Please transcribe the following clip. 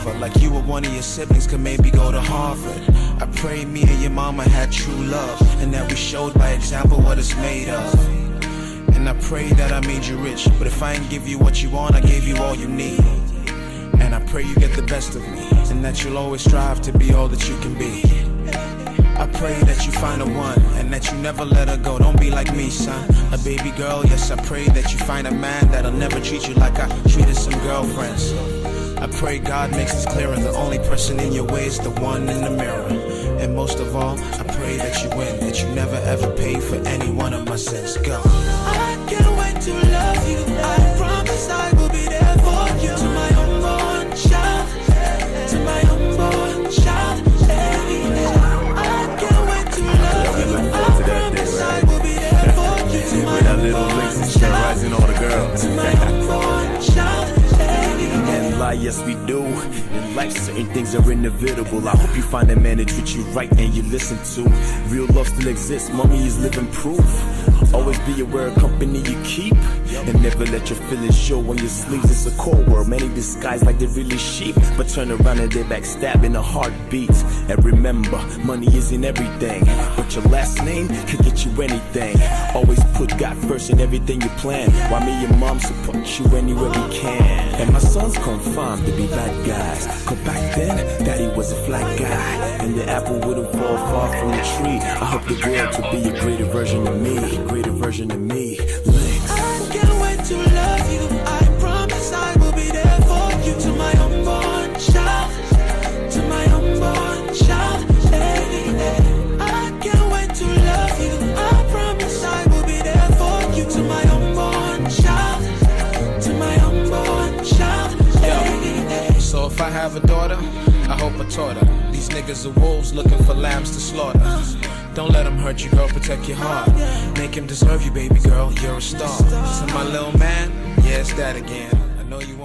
father, like you or one of your siblings could maybe go to Harvard. I pray me and your mama had true love, and that we showed by example what it's made of. And I pray that I made you rich, but if I ain't give you what you want, I gave you all you need. And I pray you get the best of me, and that you'll always strive to be all that you can be. I pray that you find a one, and that you never let her go. Don't be like me, son, a baby girl. Yes, I pray that you find a man that'll never treat you like I treated some girlfriends. I pray God makes this clearer. The only person in your way is the one in the mirror. And most of all, I pray that you win, that you never ever pay for any one of my sins. Go. I can't wait to love you. I promise I will be there for you. To my unborn child, to my unborn child. Hey, I can't wait to love you. I promise I will be there for you. To my unborn child, rising all the girls. to my unborn child. And lie, yes we do. In life, certain things are inevitable. I hope you find a man to treat you right and you listen to. Real love still exists, mommy is living proof. Always be aware of company you keep, and never let your feelings show on your sleeves. It's a cold world, many disguise like they're really sheep, but turn around and they backstab in a heartbeat. And remember, money isn't everything, but your last name could get you anything. Always put God first in everything you plan, while me and mom support you anywhere we can. And my sons confirmed to be bad guys, cause back then, daddy was a flat guy, and the apple wouldn't fall far from the tree. I hope the world to be a greater version of me, greater version of me. Links. I can't wait to love you. I promise I will be there for you. To my unborn child, to my unborn child. Hey, hey. I can't wait to love you. I promise I will be there for you. To my unborn child, to my unborn child. Hey, hey. So if I have a daughter, I hope I taught her. These niggas are wolves looking for lambs to slaughter. Don't let him hurt you, girl, protect your heart. Make him deserve you, baby girl, you're a star. To my little man, yeah, it's that again. I know you